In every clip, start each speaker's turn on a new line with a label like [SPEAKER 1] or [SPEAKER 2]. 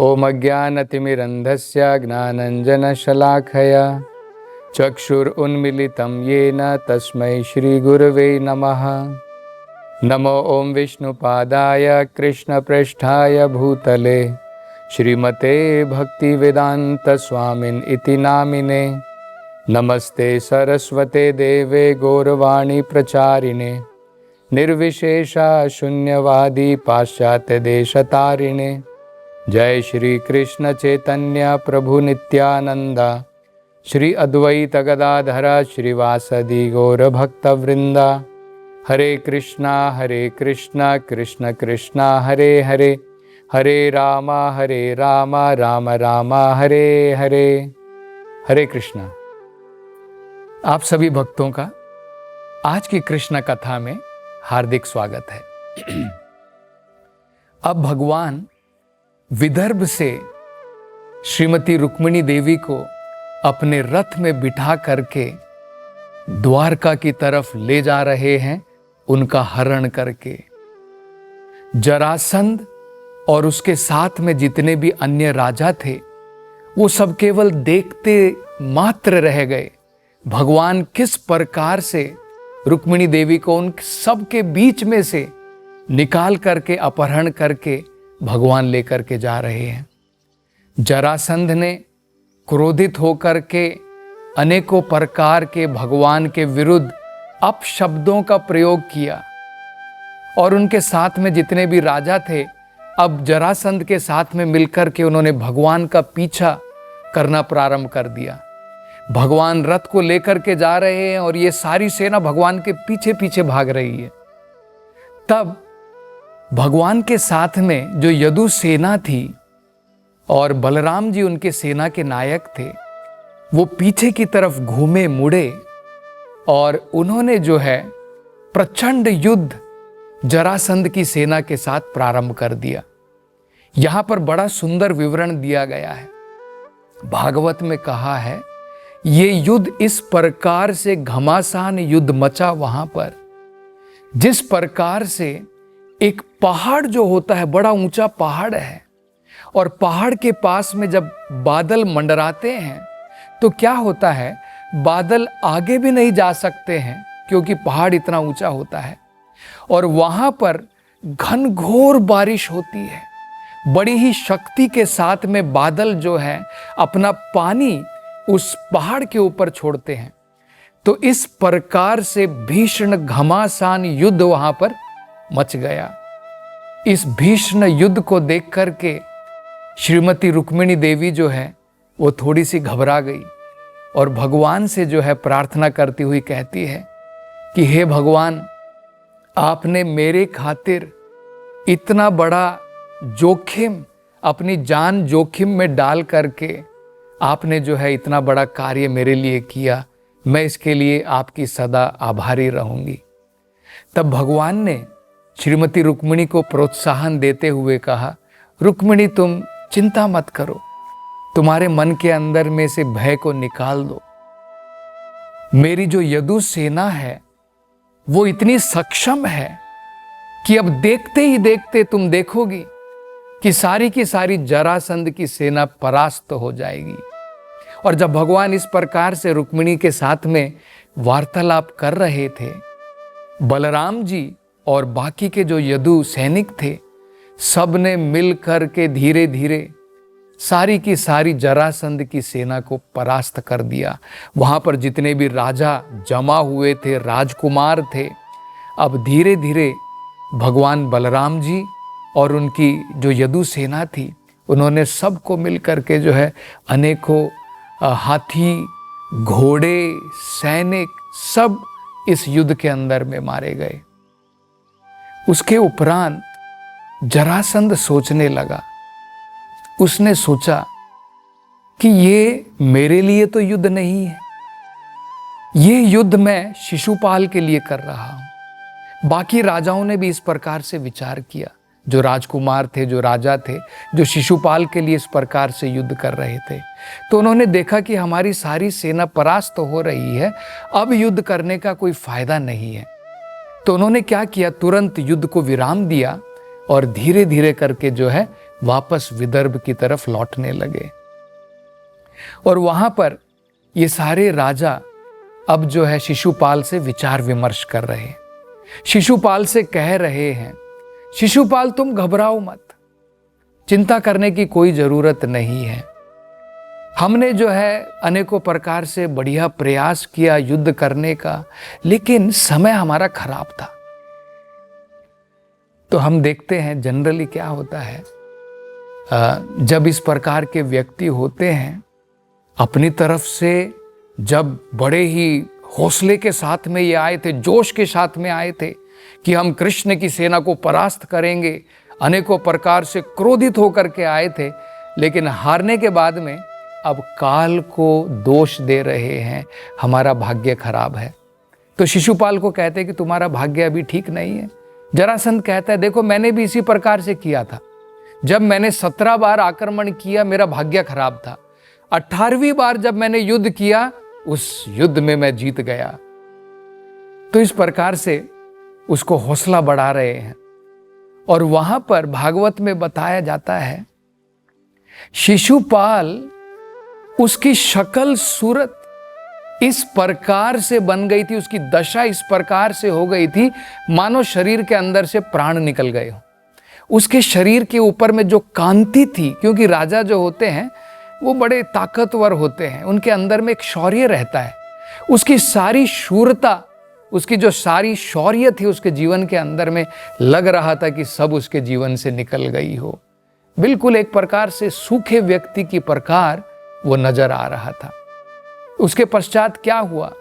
[SPEAKER 1] ओम अज्ञानतिमिरन्धस्य ज्ञानञ्जनशलाखया चक्षुरुन्मीलितं येन तस्मै श्रीगुरवे नमः। नमो ओम विष्णुपादाय कृष्णप्रेष्ठाय भूतले श्रीमते भक्तिवेदांत स्वामिन इति नामिने। नमस्ते सरस्वते देवे गौरवाणी प्रचारिणे निर्विशेषा शून्यवादी पाश्चात्य देशतारिणे। जय श्री कृष्ण चैतन्य प्रभु नित्यानंदा श्री अद्वैत गदाधर श्रीवासदि गौर भक्तवृंदा। हरे कृष्णा कृष्ण कृष्णा हरे हरे, हरे राम राम राम हरे हरे। हरे कृष्णा। आप सभी भक्तों का आज की कृष्ण कथा में हार्दिक स्वागत है। अब भगवान विदर्भ से श्रीमती रुक्मिणी देवी को अपने रथ में बिठा करके द्वारका की तरफ ले जा रहे हैं, उनका हरण करके। जरासंध और उसके साथ में जितने भी अन्य राजा थे वो सब केवल देखते मात्र रह गए। भगवान किस प्रकार से रुक्मिणी देवी को उन सबके बीच में से निकाल करके अपहरण करके भगवान लेकर के जा रहे हैं। जरासंध ने क्रोधित होकर के अनेकों प्रकार के भगवान के विरुद्ध अपशब्दों का प्रयोग किया और उनके साथ में जितने भी राजा थे अब जरासंध के साथ में मिलकर के उन्होंने भगवान का पीछा करना प्रारंभ कर दिया। भगवान रथ को लेकर के जा रहे हैं और ये सारी सेना भगवान के पीछे पीछे भाग रही है। तब भगवान के साथ में जो यदु सेना थी और बलराम जी उनके सेना के नायक थे, वो पीछे की तरफ घूमे मुड़े और उन्होंने जो है प्रचंड युद्ध जरासंध की सेना के साथ प्रारंभ कर दिया। यहां पर बड़ा सुंदर विवरण दिया गया है। भागवत में कहा है ये युद्ध इस प्रकार से घमासान युद्ध मचा वहां पर, जिस प्रकार से एक पहाड़ जो होता है, बड़ा ऊंचा पहाड़ है और पहाड़ के पास में जब बादल मंडराते हैं तो क्या होता है, बादल आगे भी नहीं जा सकते हैं क्योंकि पहाड़ इतना ऊंचा होता है और वहां पर घनघोर बारिश होती है। बड़ी ही शक्ति के साथ में बादल जो है अपना पानी उस पहाड़ के ऊपर छोड़ते हैं। तो इस प्रकार से भीषण घमासान युद्ध वहां पर मच गया। इस भीषण युद्ध को देख करके श्रीमती रुक्मिणी देवी जो है वो थोड़ी सी घबरा गई और भगवान से जो है प्रार्थना करती हुई कहती है कि हे भगवान, आपने मेरे खातिर इतना बड़ा जोखिम, अपनी जान जोखिम में डाल करके आपने जो है इतना बड़ा कार्य मेरे लिए किया। मैं इसके लिए आपकी सदा आभारी रहूंगी। तब भगवान ने श्रीमती रुक्मिणी को प्रोत्साहन देते हुए कहा, रुक्मिणी तुम चिंता मत करो, तुम्हारे मन के अंदर में से भय को निकाल दो। मेरी जो यदु सेना है वो इतनी सक्षम है कि अब देखते ही देखते तुम देखोगी कि सारी की सारी जरासंध की सेना परास्त हो जाएगी। और जब भगवान इस प्रकार से रुक्मिणी के साथ में वार्तालाप कर रहे थे, बलराम जी और बाकी के जो यदु सैनिक थे सब ने मिल कर के धीरे धीरे सारी की सारी जरासंध की सेना को परास्त कर दिया। वहां पर जितने भी राजा जमा हुए थे, राजकुमार थे, अब धीरे धीरे भगवान बलराम जी और उनकी जो यदु सेना थी उन्होंने सबको मिल कर के जो है अनेकों हाथी, घोड़े, सैनिक सब इस युद्ध के अंदर में मारे गए। उसके उपरांत जरासंध सोचने लगा। उसने सोचा कि ये मेरे लिए तो युद्ध नहीं है, ये युद्ध मैं शिशुपाल के लिए कर रहा हूं। बाकी राजाओं ने भी इस प्रकार से विचार किया, जो राजकुमार थे, जो राजा थे, जो शिशुपाल के लिए इस प्रकार से युद्ध कर रहे थे। तो उन्होंने देखा कि हमारी सारी सेना परास्त हो रही है, अब युद्ध करने का कोई फायदा नहीं है। तो उन्होंने क्या किया, तुरंत युद्ध को विराम दिया और धीरे धीरे करके जो है वापस विदर्भ की तरफ लौटने लगे। और वहां पर ये सारे राजा अब जो है शिशुपाल से विचार विमर्श कर रहे हैं। शिशुपाल से कह रहे हैं, शिशुपाल तुम घबराओ मत, चिंता करने की कोई जरूरत नहीं है। हमने जो है अनेकों प्रकार से बढ़िया प्रयास किया युद्ध करने का, लेकिन समय हमारा खराब था। तो हम देखते हैं जनरली क्या होता है, जब इस प्रकार के व्यक्ति होते हैं, अपनी तरफ से जब बड़े ही हौसले के साथ में ये आए थे, जोश के साथ में आए थे कि हम कृष्ण की सेना को परास्त करेंगे, अनेकों प्रकार से क्रोधित होकर के आए थे, लेकिन हारने के बाद में अब काल को दोष दे रहे हैं, हमारा भाग्य खराब है। तो शिशुपाल को कहते हैं कि तुम्हारा भाग्य अभी ठीक नहीं है। जरासंध कहता है, देखो मैंने भी इसी प्रकार से किया था, जब मैंने 17 बार आक्रमण किया मेरा भाग्य खराब था, 18वीं बार जब मैंने युद्ध किया उस युद्ध में मैं जीत गया। तो इस प्रकार से उसको हौसला बढ़ा रहे हैं। और वहां पर भागवत में बताया जाता है, शिशुपाल उसकी शक्ल सूरत इस प्रकार से बन गई थी, उसकी दशा इस प्रकार से हो गई थी मानो शरीर के अंदर से प्राण निकल गए हो। उसके शरीर के ऊपर में जो कांति थी, क्योंकि राजा जो होते हैं वो बड़े ताकतवर होते हैं, उनके अंदर में एक शौर्य रहता है। उसकी सारी शूरता, उसकी जो सारी शौर्य थी उसके जीवन के अंदर में, लग रहा था कि सब उसके जीवन से निकल गई हो। बिल्कुल एक प्रकार से सूखे व्यक्ति की प्रकार वो नजर आ रहा था। उसके पश्चात क्या हुआ,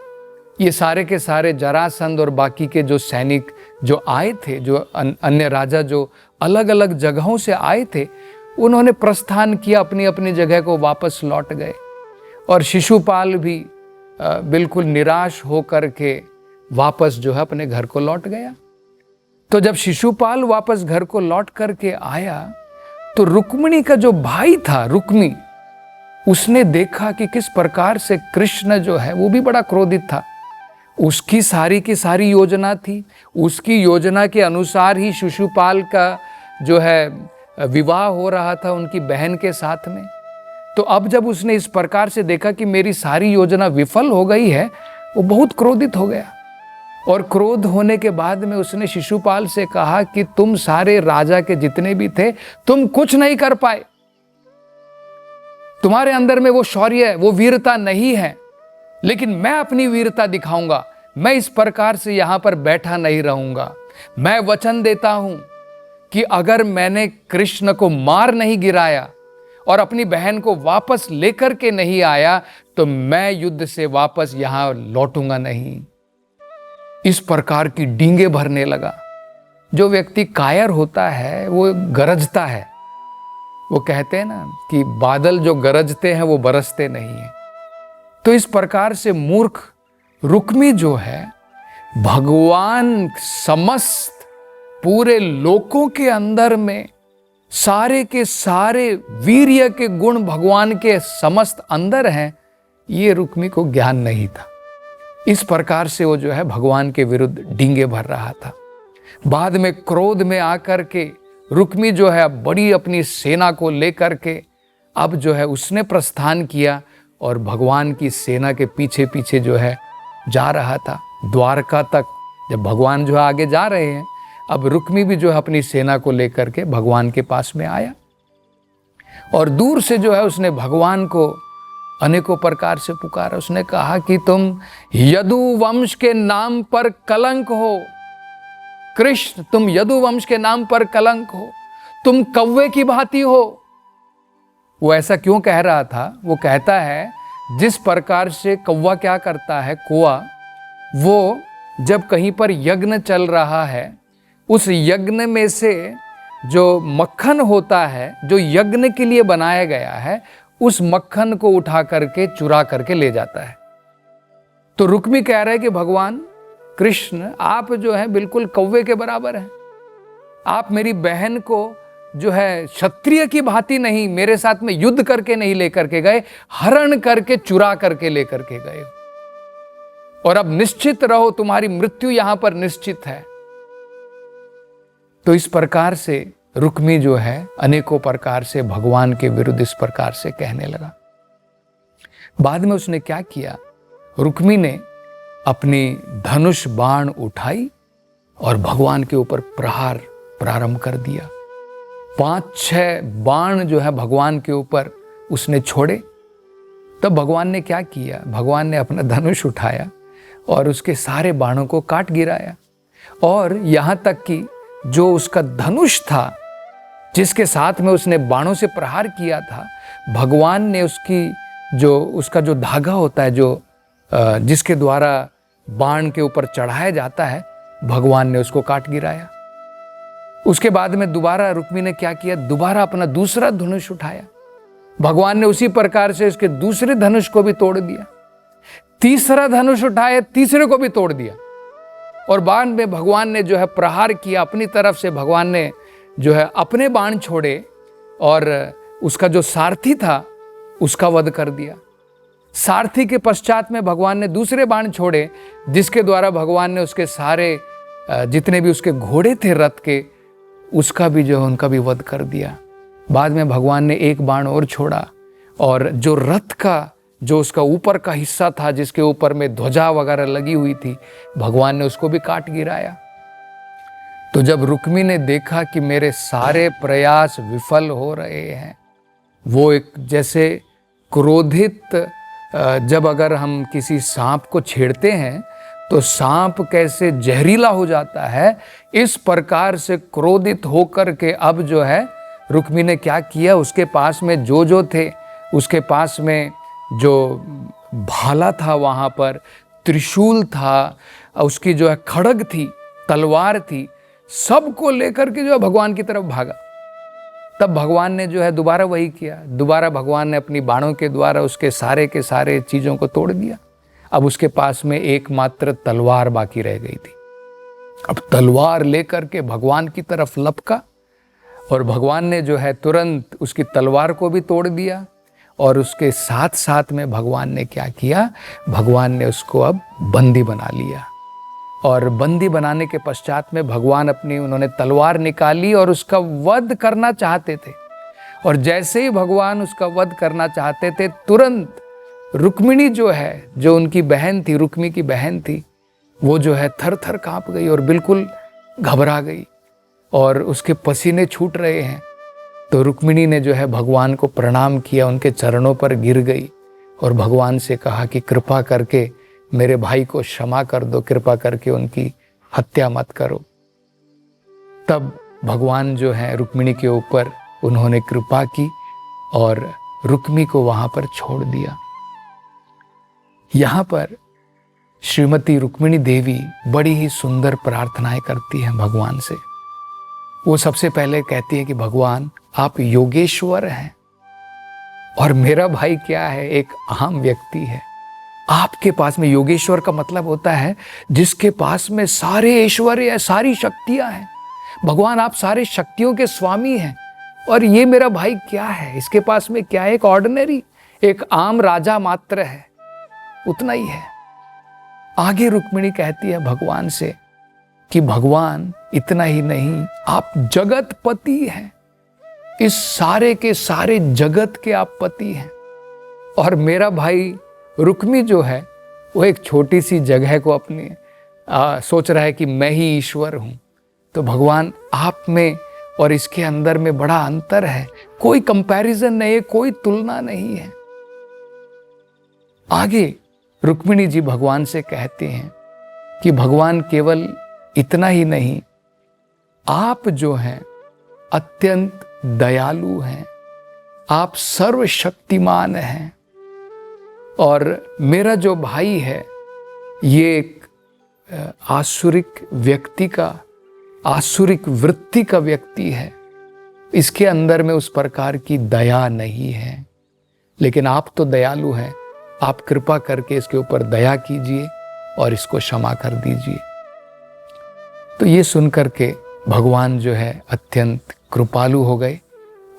[SPEAKER 1] ये सारे के सारे जरासंध और बाकी के जो सैनिक जो आए थे, जो अन्य राजा जो अलग अलग जगहों से आए थे, उन्होंने प्रस्थान किया, अपनी अपनी जगह को वापस लौट गए। और शिशुपाल भी बिल्कुल निराश होकर के वापस जो है अपने घर को लौट गया। तो जब शिशुपाल वापस घर को लौट करके आया तो रुक्मिणी का जो भाई था रुक्मी, उसने देखा कि किस प्रकार से कृष्ण जो है वो भी बड़ा क्रोधित था। उसकी सारी की सारी योजना थी, उसकी योजना के अनुसार ही शिशुपाल का जो है विवाह हो रहा था उनकी बहन के साथ में। तो अब जब उसने इस प्रकार से देखा कि मेरी सारी योजना विफल हो गई है, वो बहुत क्रोधित हो गया। और क्रोध होने के बाद में उसने शिशुपाल से कहा कि तुम सारे राजा के जितने भी थे, तुम कुछ नहीं कर पाए, तुम्हारे अंदर में वो शौर्य, वो वीरता नहीं है, लेकिन मैं अपनी वीरता दिखाऊंगा। मैं इस प्रकार से यहां पर बैठा नहीं रहूंगा। मैं वचन देता हूं कि अगर मैंने कृष्ण को मार नहीं गिराया और अपनी बहन को वापस लेकर के नहीं आया, तो मैं युद्ध से वापस यहां लौटूंगा नहीं। इस प्रकार की डींगे भरने लगा। जो व्यक्ति कायर होता है वो गरजता है। वो कहते हैं ना कि बादल जो गरजते हैं वो बरसते नहीं है। तो इस प्रकार से मूर्ख रुक्मी जो है, भगवान समस्त पूरे लोकों के अंदर में सारे के सारे वीर्य के गुण भगवान के समस्त अंदर हैं, ये रुक्मी को ज्ञान नहीं था। इस प्रकार से वो जो है भगवान के विरुद्ध डींगे भर रहा था। बाद में क्रोध में आकर के रुक्मी जो है बड़ी अपनी सेना को लेकर के अब जो है उसने प्रस्थान किया और भगवान की सेना के पीछे पीछे जो है जा रहा था द्वारका तक। जब भगवान जो है आगे जा रहे हैं, अब रुक्मी भी जो है अपनी सेना को लेकर के भगवान के पास में आया और दूर से जो है उसने भगवान को अनेकों प्रकार से पुकारा। उसने कहा कि तुम यदु वंश के नाम पर कलंक हो कृष्ण, तुम यदु वंश के नाम पर कलंक हो, तुम कौवे की भांति हो। वो ऐसा क्यों कह रहा था? वो कहता है जिस प्रकार से कौवा क्या करता है, कौवा वो जब कहीं पर यज्ञ चल रहा है, उस यज्ञ में से जो मक्खन होता है जो यज्ञ के लिए बनाया गया है, उस मक्खन को उठा करके चुरा करके ले जाता है। तो रुक्मी कह रहे हैं कि भगवान कृष्ण आप जो है बिल्कुल कौवे के बराबर हैं। आप मेरी बहन को जो है क्षत्रिय की भांति नहीं, मेरे साथ में युद्ध करके नहीं लेकर के गए, हरण करके चुरा करके लेकर के गए। और अब निश्चित रहो, तुम्हारी मृत्यु यहां पर निश्चित है। तो इस प्रकार से रुक्मी जो है अनेकों प्रकार से भगवान के विरुद्ध इस प्रकार से कहने लगा। बाद में उसने क्या किया, रुक्मी ने अपनी धनुष बाण उठाई और भगवान के ऊपर प्रहार प्रारंभ कर दिया। 5-6 बाण जो है भगवान के ऊपर उसने छोड़े। तब भगवान ने क्या किया, भगवान ने अपना धनुष उठाया और उसके सारे बाणों को काट गिराया। और यहाँ तक कि जो उसका धनुष था, जिसके साथ में उसने बाणों से प्रहार किया था, भगवान ने उसका जो धागा होता है, जो जिसके द्वारा बाण के ऊपर चढ़ाया जाता है, भगवान ने उसको काट गिराया। उसके बाद में दोबारा रुक्मी ने क्या किया, दोबारा अपना दूसरा धनुष उठाया। भगवान ने उसी प्रकार से उसके दूसरे धनुष को भी तोड़ दिया। तीसरा धनुष उठाया, तीसरे को भी तोड़ दिया। और बाद में भगवान ने जो है प्रहार किया, अपनी तरफ से भगवान ने जो है अपने बाण छोड़े और उसका जो सारथी था उसका वध कर दिया। सारथी के पश्चात में भगवान ने दूसरे बाण छोड़े, जिसके द्वारा भगवान ने उसके सारे जितने भी उसके घोड़े थे रथ के, उसका भी जो है उनका भी वध कर दिया। बाद में भगवान ने एक बाण और छोड़ा और जो रथ का जो उसका ऊपर का हिस्सा था, जिसके ऊपर में ध्वजा वगैरह लगी हुई थी, भगवान ने उसको भी काट गिराया। तो जब रुक्मी ने देखा कि मेरे सारे प्रयास विफल हो रहे हैं, वो एक जैसे क्रोधित, जब अगर हम किसी सांप को छेड़ते हैं तो सांप कैसे जहरीला हो जाता है, इस प्रकार से क्रोधित होकर के अब जो है रुक्मी ने क्या किया, उसके पास में जो थे, उसके पास में जो भाला था, वहाँ पर त्रिशूल था, उसकी जो है खड्ग थी, तलवार थी, सबको लेकर के जो है भगवान की तरफ भागा। तब भगवान ने जो है दोबारा वही किया। दोबारा भगवान ने अपनी बाणों के द्वारा उसके सारे के सारे चीज़ों को तोड़ दिया। अब उसके पास में एकमात्र तलवार बाकी रह गई थी। अब तलवार लेकर के भगवान की तरफ लपका और भगवान ने जो है तुरंत उसकी तलवार को भी तोड़ दिया। और उसके साथ साथ में भगवान ने क्या किया, भगवान ने उसको अब बंदी बना लिया। और बंदी बनाने के पश्चात में भगवान उन्होंने तलवार निकाली और उसका वध करना चाहते थे। और जैसे ही भगवान उसका वध करना चाहते थे, तुरंत रुक्मिणी जो है, जो उनकी बहन थी, रुक्मी की बहन थी, वो जो है थर थर कांप गई और बिल्कुल घबरा गई और उसके पसीने छूट रहे हैं। तो रुक्मिणी ने जो है भगवान को प्रणाम किया, उनके चरणों पर गिर गई और भगवान से कहा कि कृपा करके मेरे भाई को क्षमा कर दो, कृपा करके उनकी हत्या मत करो। तब भगवान जो है रुक्मिणी के ऊपर उन्होंने कृपा की और रुक्मी को वहां पर छोड़ दिया। यहां पर श्रीमती रुक्मिणी देवी बड़ी ही सुंदर प्रार्थनाएं करती हैं भगवान से। वो सबसे पहले कहती है कि भगवान आप योगेश्वर हैं और मेरा भाई क्या है, एक आम व्यक्ति है। आपके पास में, योगेश्वर का मतलब होता है जिसके पास में सारे ऐश्वर्य है, सारी शक्तियां हैं। भगवान आप सारे शक्तियों के स्वामी हैं और ये मेरा भाई क्या है, इसके पास में क्या है, एक ऑर्डिनरी, एक आम राजा मात्र है, उतना ही है। आगे रुक्मिणी कहती है भगवान से कि भगवान इतना ही नहीं, आप जगतपति हैं, इस सारे के सारे जगत के आप पति हैं। और मेरा भाई रुक्मी जो है वो एक छोटी सी जगह को अपनी सोच रहा है कि मैं ही ईश्वर हूं। तो भगवान आप में और इसके अंदर में बड़ा अंतर है, कोई कंपैरिजन नहीं है, कोई तुलना नहीं है। आगे रुक्मिणी जी भगवान से कहते हैं कि भगवान केवल इतना ही नहीं, आप जो हैं अत्यंत दयालु हैं, आप सर्वशक्तिमान हैं और मेरा जो भाई है ये एक आसुरिक व्यक्ति का, आसुरिक वृत्ति का व्यक्ति है, इसके अंदर में उस प्रकार की दया नहीं है। लेकिन आप तो दयालु हैं, आप कृपा करके इसके ऊपर दया कीजिए और इसको क्षमा कर दीजिए। तो ये सुन करके भगवान जो है अत्यंत कृपालु हो गए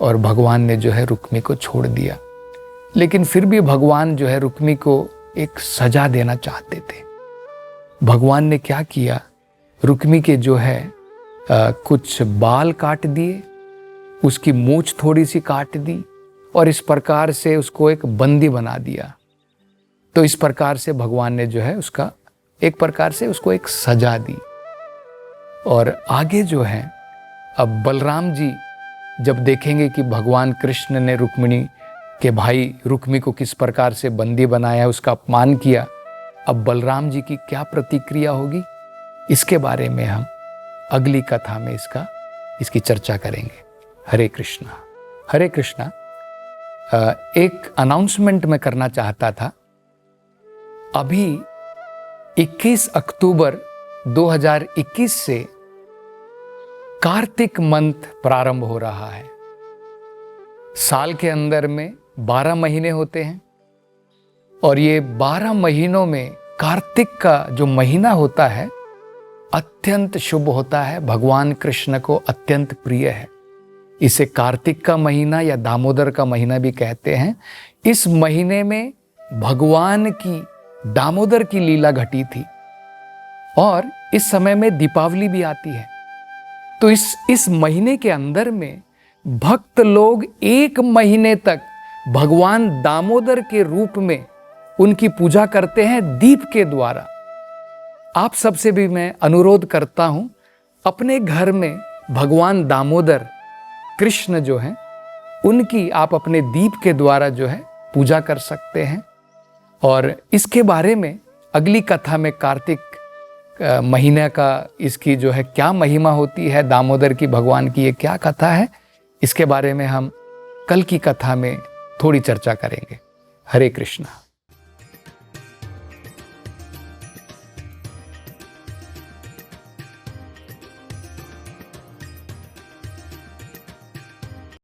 [SPEAKER 1] और भगवान ने जो है रुक्मी को छोड़ दिया। लेकिन फिर भी भगवान जो है रुक्मी को एक सजा देना चाहते थे। भगवान ने क्या किया, रुक्मी के जो है कुछ बाल काट दिए उसकी मूंछ थोड़ी सी काट दी और इस प्रकार से उसको एक बंदी बना दिया। तो इस प्रकार से भगवान ने जो है उसका एक प्रकार से उसको एक सजा दी। और आगे जो है अब बलराम जी जब देखेंगे कि भगवान कृष्ण ने रुक्मिणी के भाई रुक्मी को किस प्रकार से बंदी बनाया, उसका अपमान किया, अब बलराम जी की क्या प्रतिक्रिया होगी, इसके बारे में हम अगली कथा में इसकी चर्चा करेंगे। हरे कृष्णा। हरे कृष्णा। एक अनाउंसमेंट मैं करना चाहता था। अभी 21 अक्टूबर 2021 से कार्तिक मंथ प्रारंभ हो रहा है। साल के अंदर में 12 महीने होते हैं और ये 12 महीनों में कार्तिक का जो महीना होता है अत्यंत शुभ होता है, भगवान कृष्ण को अत्यंत प्रिय है। इसे कार्तिक का महीना या दामोदर का महीना भी कहते हैं। इस महीने में भगवान की दामोदर की लीला घटी थी और इस समय में दीपावली भी आती है। तो इस महीने के अंदर में भक्त लोग 1 महीने तक भगवान दामोदर के रूप में उनकी पूजा करते हैं दीप के द्वारा। आप सबसे भी मैं अनुरोध करता हूं, अपने घर में भगवान दामोदर कृष्ण जो हैं उनकी आप अपने दीप के द्वारा जो है पूजा कर सकते हैं। और इसके बारे में अगली कथा में कार्तिक महीने का इसकी जो है क्या महिमा होती है, दामोदर की भगवान की ये क्या कथा है, इसके बारे में हम कल की कथा में थोड़ी चर्चा करेंगे। हरे कृष्णा।